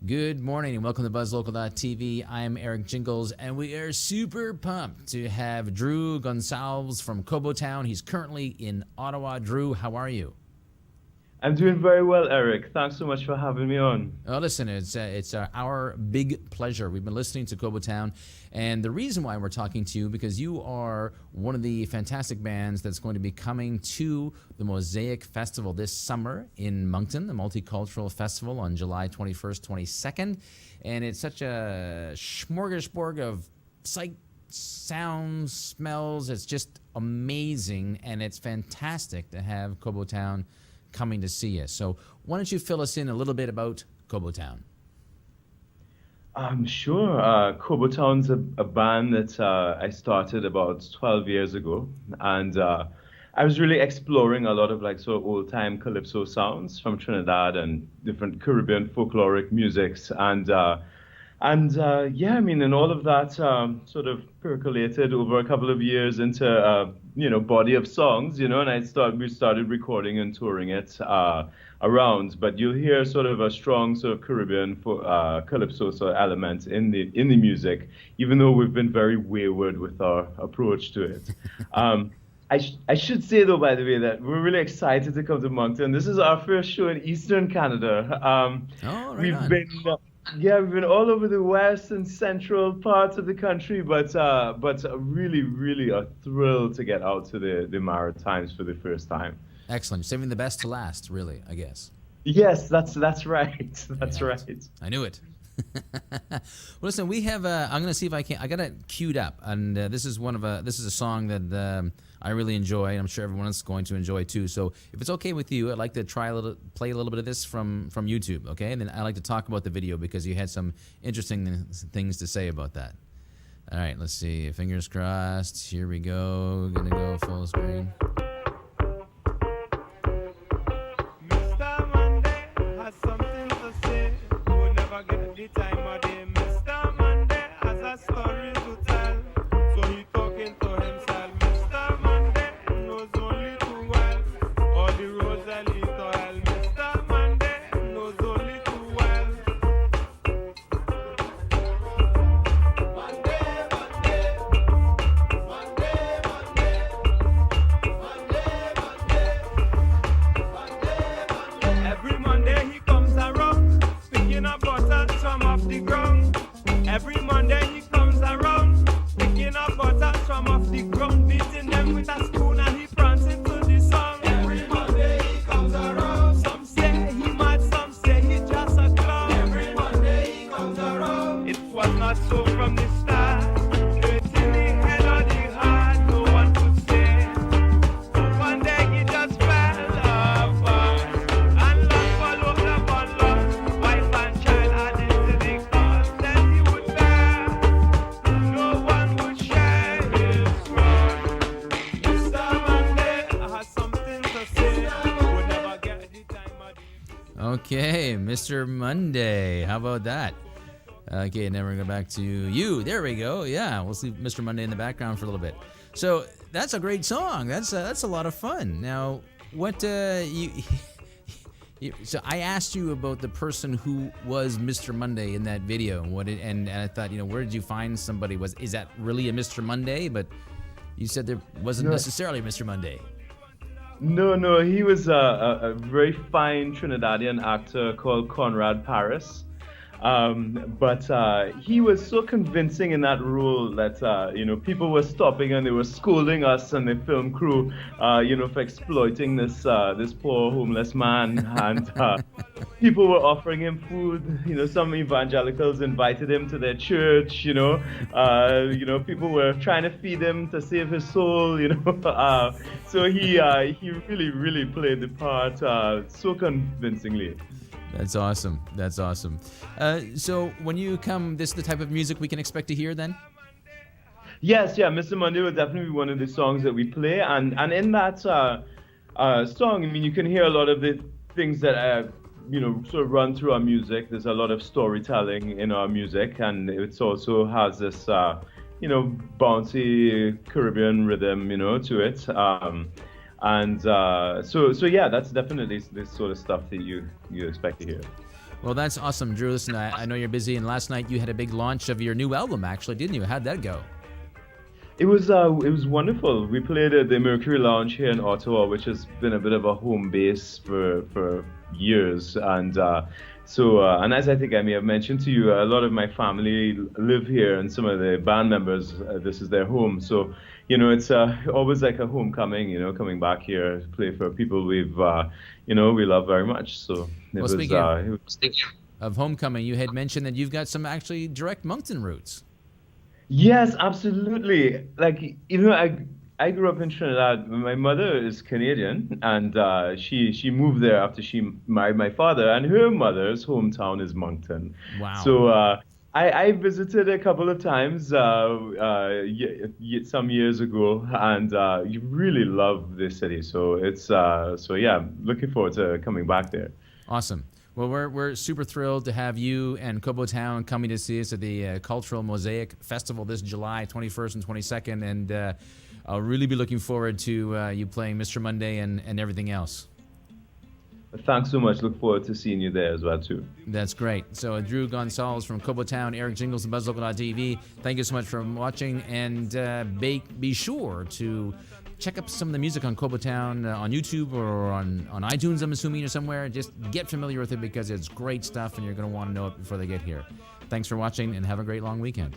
Good morning and welcome to BuzzLocal.tv. I'm Eric Jingles and we are super pumped to have Drew Gonsalves from Kobo Town. He's currently in Ottawa. Drew, how are you? I'm doing very well, Eric. Thanks so much for having me on. Oh, listen, it's our big pleasure. We've been listening to Kobo Town, and the reason why we're talking to you because you are one of the fantastic bands that's going to be coming to the MOSIAQ Festival this summer in Moncton, the Multicultural Festival on July 21st, 22nd, and it's such a smorgasbord of sight, sounds, smells. It's just amazing, and it's fantastic to have Kobo Town coming to see us. So why don't you fill us in a little bit about Kobo Town? Sure. Kobo Town's a band that I started about 12 years ago, and I was really exploring a lot of like sort of old-time calypso sounds from Trinidad and different Caribbean folkloric musics, and yeah, I mean, and all of that sort of percolated over a couple of years into body of songs, and we started recording and touring it around. But you'll hear sort of a strong sort of Caribbean calypso sort of element in the music, even though we've been very wayward with our approach to it. I should say though, by the way, that we're really excited to come to Moncton. This is our first show in Eastern Canada. We've been all over the west and central parts of the country, but really, really a thrill to get out to the Maritimes for the first time. Excellent. Saving the best to last, really, I guess. Yes, that's right. That's right. I knew it. Well, listen, we have. I'm going to see if I got it queued up, and this is a song that I really enjoy. And I'm sure everyone else is going to enjoy too. So, if it's okay with you, I'd like to play a little bit of this from YouTube, okay? And then I'd like to talk about the video because you had some interesting things to say about that. All right, let's see. Fingers crossed. Here we go. Gonna go full screen. Every Monday he comes around, picking up buttons from off the ground, beating them with a spoon and he prancing to the song. Every Monday he comes around, some say he mad, some say he just a clown. Every Monday he comes around, it was not so from the start. Straight in the head of the heart, no one could say. One day he just fell apart, and love followed upon love, wife and child added to the cause. Then he would bear, no one would share his wrong. Mr. Monday has something to say, would never get the time of the... Okay, Mr. Monday. How about that? Okay, and then we're going to go back to you. There we go. Yeah, we'll see Mr. Monday in the background for a little bit. So that's a great song. That's a lot of fun. Now, what so I asked you about the person who was Mr. Monday in that video, and I thought, where did you find somebody? Is that really a Mr. Monday? But you said there wasn't necessarily Mr. Monday. No, he was a very fine Trinidadian actor called Conrad Paris. But he was so convincing in that role that people were stopping and they were scolding us and the film crew, for exploiting this poor homeless man, and people were offering him food. Some evangelicals invited him to their church. People were trying to feed him to save his soul. So he really, really played the part so convincingly. That's awesome. That's awesome. So when you come, this is the type of music we can expect to hear then? Yes, yeah. Mr. Monday will definitely be one of the songs that we play. And in that song, I mean, you can hear a lot of the things that, sort of run through our music. There's a lot of storytelling in our music. And it also has this, bouncy Caribbean rhythm, to it. So yeah, that's definitely this sort of stuff that you expect to hear. Well, that's awesome, Drew. Listen, I know you're busy, and last night you had a big launch of your new album, actually, didn't you? How'd that go? It was wonderful. We played at the Mercury Lounge here in Ottawa, which has been a bit of a home base for years. And and as I think I may have mentioned to you, a lot of my family live here, and some of the band members, this is their home. So, it's always like a homecoming, coming back here to play for people we love very much. So speaking of homecoming, you had mentioned that you've got some actually direct Moncton roots. Yes, absolutely. Like, I grew up in Trinidad. My mother is Canadian, and she moved there after she married my father, and her mother's hometown is Moncton. Wow. So I visited a couple of times some years ago, and you really love this city. So looking forward to coming back there. Awesome. Well, we're super thrilled to have you and Kobo Town coming to see us at the Cultural MOSIAQ Festival this July 21st and 22nd, and I'll really be looking forward to you playing Mr. Monday and everything else. Thanks so much. Look forward to seeing you there as well, too. That's great. So Drew Gonzalez from Kobo Town, Eric Jingles and BuzzLocal.tv, thank you so much for watching, and be sure to check up some of the music on Kobo Town on YouTube or on iTunes, I'm assuming, or somewhere. Just get familiar with it because it's great stuff, and you're going to want to know it before they get here. Thanks for watching, and have a great long weekend.